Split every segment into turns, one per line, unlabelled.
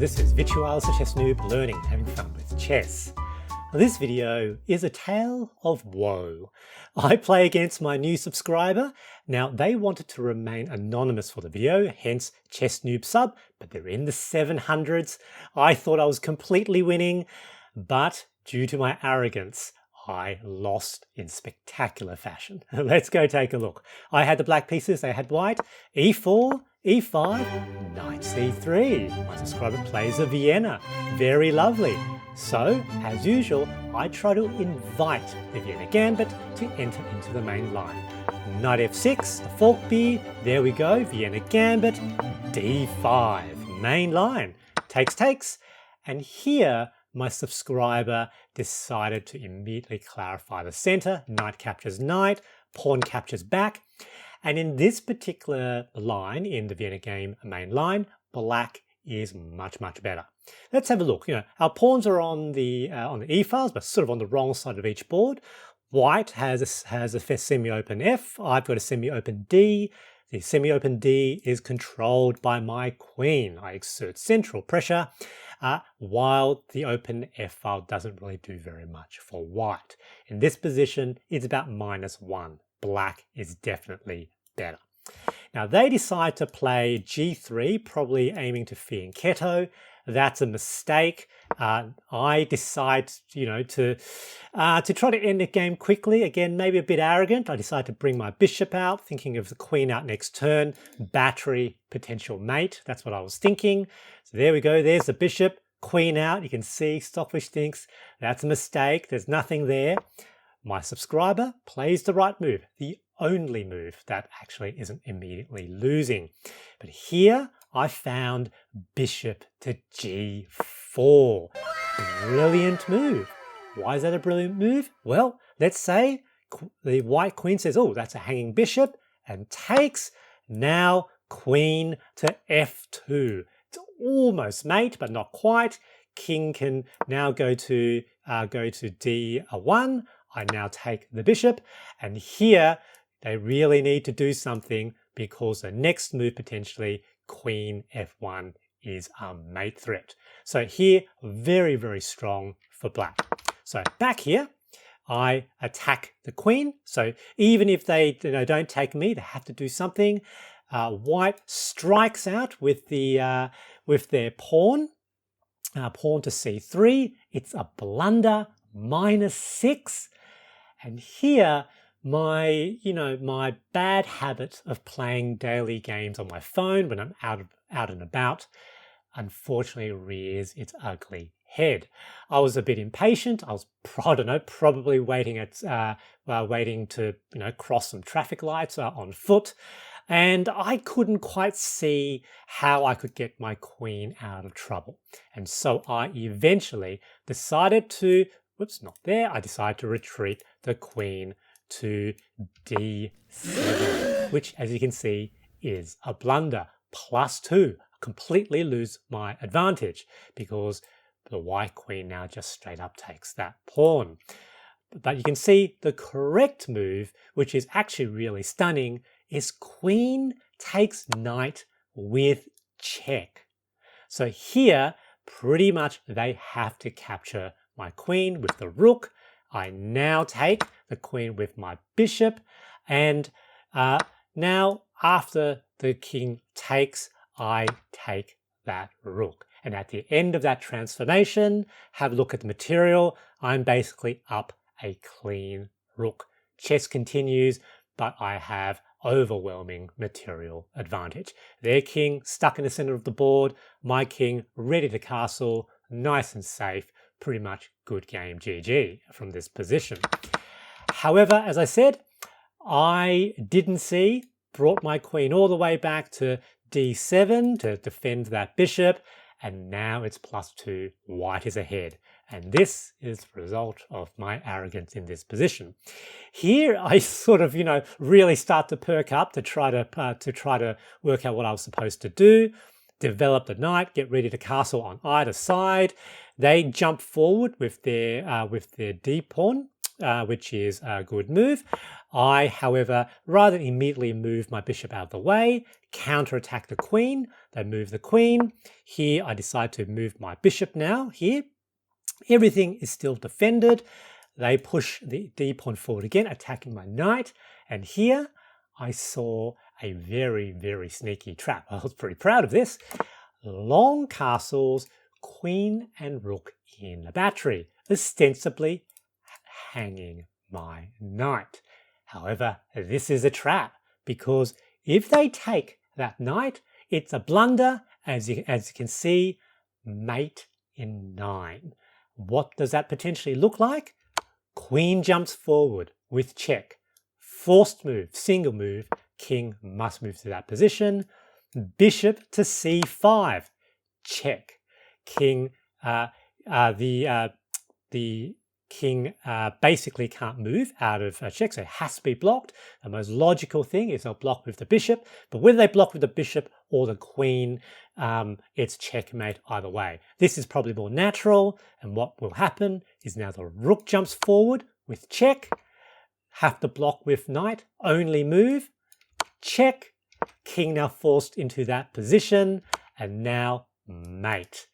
this is Virtual Chess Noob learning, having fun with chess. This video is a tale of woe. I play against my new subscriber. Now, they wanted to remain anonymous for the video, hence Chess Noob sub, but they're in the 700s. I thought I was completely winning, but due to my arrogance, I lost in spectacular fashion. Let's go take a look. I had the black pieces, they had white. E4, E5, Knight C3. My subscriber plays a Vienna. Very lovely. So, as usual, I try to invite the Vienna Gambit to enter into the main line. Knight F6, the fork B, there we go, Vienna Gambit, D5, main line. Takes, and here my subscriber decided to immediately clarify the center. Knight captures knight, pawn captures back. And in this particular line, in the Vienna Game main line, black is much better. Let's have a look. Our pawns are on the E files, but sort of on the wrong side of each board. White has a semi-open F. I've got a semi-open D. The semi-open D is controlled by my queen. I exert central pressure, while the open F file doesn't really do very much for white. In this position, it's about -1. Black is definitely better. Now they decide to play G3, probably aiming to fianchetto. That's a mistake. I decide, to try to end the game quickly. Again, maybe a bit arrogant. I decide to bring my bishop out, thinking of the queen out next turn. Battery, potential mate. That's what I was thinking. So there we go. There's the bishop. Queen out. You can see Stockfish thinks that's a mistake. There's nothing there. My subscriber plays the right move. The only move that actually isn't immediately losing. But here I found bishop to G4. Brilliant move. Why is that a brilliant move? Well, let's say the white queen says, oh, that's a hanging bishop, and takes. Now queen to F2. It's almost mate, but not quite. King can now go to D1. I now take the bishop, and here they really need to do something because the next move potentially, queen F1, is a mate threat. So here, very strong for black. So back here, I attack the queen. So even if they don't take me, they have to do something. White strikes out with their pawn. Pawn to C3. It's a blunder, -6. And here, my bad habit of playing daily games on my phone when I'm out and about, unfortunately rears its ugly head. I was a bit impatient. I was, probably waiting to cross some traffic lights on foot, and I couldn't quite see how I could get my queen out of trouble. And so I eventually decided to, I decided to retreat the queen to D7, which, as you can see, is a blunder. +2. Completely lose my advantage because the white queen now just straight up takes that pawn. But you can see the correct move, which is actually really stunning, is queen takes knight with check. So here, pretty much they have to capture my queen with the rook. I now take the queen with my bishop, and now after the king takes, I take that rook. And at the end of that transformation, have a look at the material. I'm basically up a clean rook. Chess continues, but I have overwhelming material advantage. Their king stuck in the center of the board, my king ready to castle, nice and safe. Pretty much good game, GG, from this position. However, as I said, I didn't see, brought my queen all the way back to D7 to defend that bishop, and now it's +2, white is ahead. And this is the result of my arrogance in this position. Here, I sort of, really start to perk up to try to work out what I was supposed to do. Develop the knight, get ready to castle on either side. They jump forward with their D pawn. which is a good move. I, however, rather than immediately move my bishop out of the way, counterattack the queen. They move the queen. Here, I decide to move my bishop now. Here, everything is still defended. They push the d pawn forward again, attacking my knight. And here, I saw a very, very sneaky trap. I was pretty proud of this. Long castles, queen and rook in a battery, ostensibly hanging my knight. However, this is a trap, because if they take that knight, it's a blunder, as you can see, mate in 9. What does that potentially look like? Queen jumps forward with check. Forced move, single move, king must move to that position. Bishop to c5, check. King, the king basically can't move out of check, so it has to be blocked. The most logical thing is they'll block with the bishop, but whether they block with the bishop or the queen, it's checkmate either way. This is probably more natural, and what will happen is now the rook jumps forward with check, have to block with knight, only move, check, king now forced into that position, and now mate.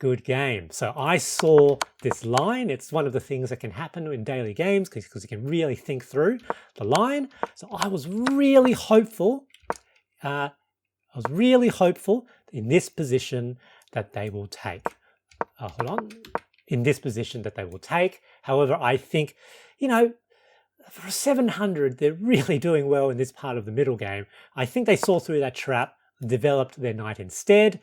Good game. So I saw this line. It's one of the things that can happen in daily games because you can really think through the line. So I was really hopeful. In this position that they will take. Hold on. In this position that they will take. However, I think, you know, for 700, they're really doing well in this part of the middle game. I think they saw through that trap, developed their knight instead.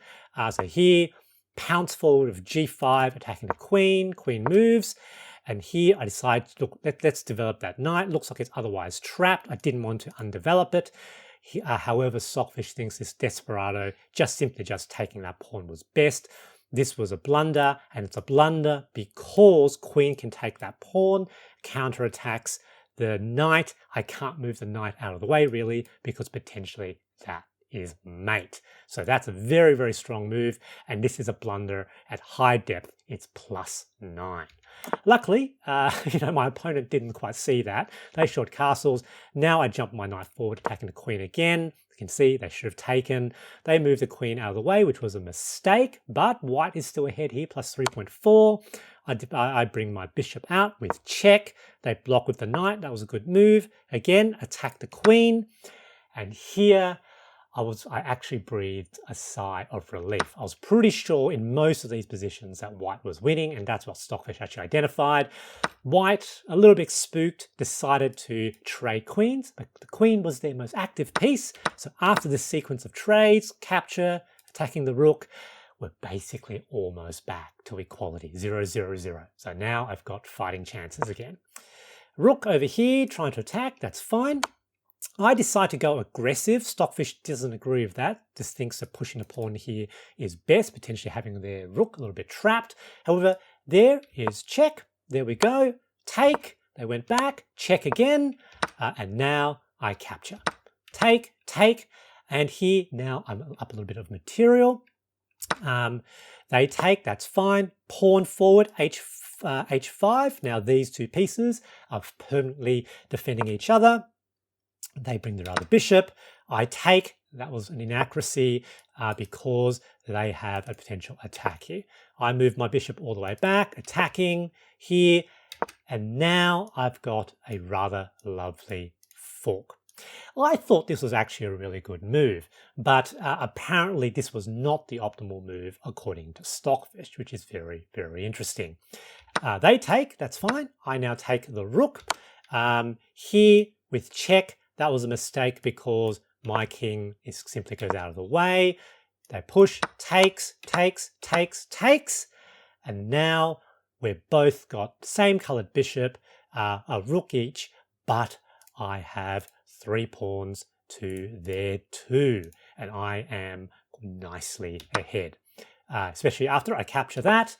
So here, pounce forward of g5, attacking the queen. Queen moves. And here I decide, look, let's develop that knight. Looks like it's otherwise trapped. I didn't want to undevelop it. However, Stockfish thinks this desperado, simply taking that pawn was best. This was a blunder, and it's a blunder because queen can take that pawn, counterattacks the knight. I can't move the knight out of the way, really, because potentially that is mate. So that's a very, very strong move, and this is a blunder at high depth. It's +9. Luckily, my opponent didn't quite see that. They short castles. Now I jump my knight forward, attacking the queen again. You can see they should have taken. They moved the queen out of the way, which was a mistake, but white is still ahead here, +3.4. I bring my bishop out with check. They block with the knight. That was a good move. Again, attack the queen. And here, I actually breathed a sigh of relief. I was pretty sure in most of these positions that white was winning, and that's what Stockfish actually identified. White, a little bit spooked, decided to trade queens, but the queen was their most active piece. So after this sequence of trades, capture, attacking the rook, we're basically almost back to equality, 0-0-0. So now I've got fighting chances again. Rook over here, trying to attack, that's fine. I decide to go aggressive. Stockfish doesn't agree with that. Just thinks that pushing a pawn here is best, potentially having their rook a little bit trapped. However, there is check. There we go. Take. They went back. Check again. And now I capture. Take, take. And here now I'm up a little bit of material. They take. That's fine. Pawn forward. H5. Now these two pieces are permanently defending each other. They bring their other bishop. I take. That was an inaccuracy because they have a potential attack here. I move my bishop all the way back, attacking here. And now I've got a rather lovely fork. I thought this was actually a really good move, but apparently this was not the optimal move according to Stockfish, which is very, very interesting. They take. That's fine. I now take the rook. Here with check. That was a mistake because my king simply goes out of the way. They push, takes, takes, takes, takes. And now we've both got the same coloured bishop, a rook each, but I have 3 pawns to their 2. And I am nicely ahead, especially after I capture that.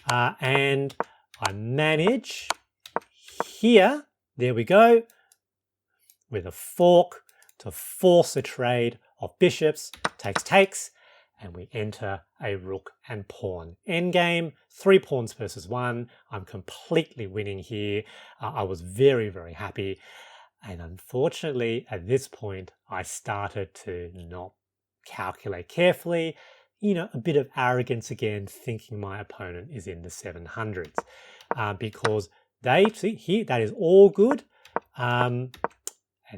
And I manage here, there we go, with a fork to force a trade of bishops, takes, takes, and we enter a rook and pawn endgame. 3 pawns versus 1. I'm completely winning here. I was very, very happy. And unfortunately, at this point, I started to not calculate carefully. You know, a bit of arrogance again, thinking my opponent is in the 700s. Because they, see here, that is all good. And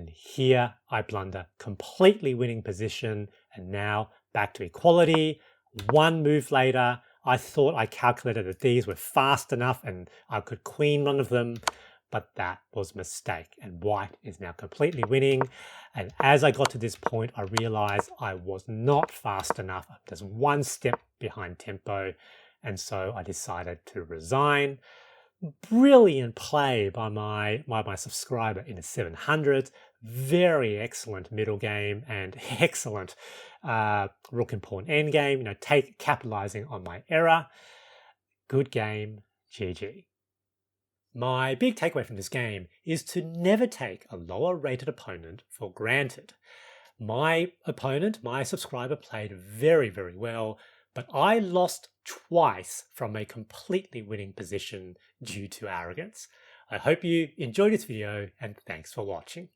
here I blunder, completely winning position. And now back to equality. 1 move later, I thought I calculated that these were fast enough and I could queen one of them, but that was a mistake. And white is now completely winning. And as I got to this point, I realized I was not fast enough. There's 1 step behind tempo. And so I decided to resign. Brilliant play by my subscriber in the 700s. Very excellent middle game and excellent rook and pawn endgame. You know, capitalizing on my error. Good game, GG. My big takeaway from this game is to never take a lower rated opponent for granted. My opponent, my subscriber, played very, very well, but I lost twice from a completely winning position due to arrogance. I hope you enjoyed this video and thanks for watching.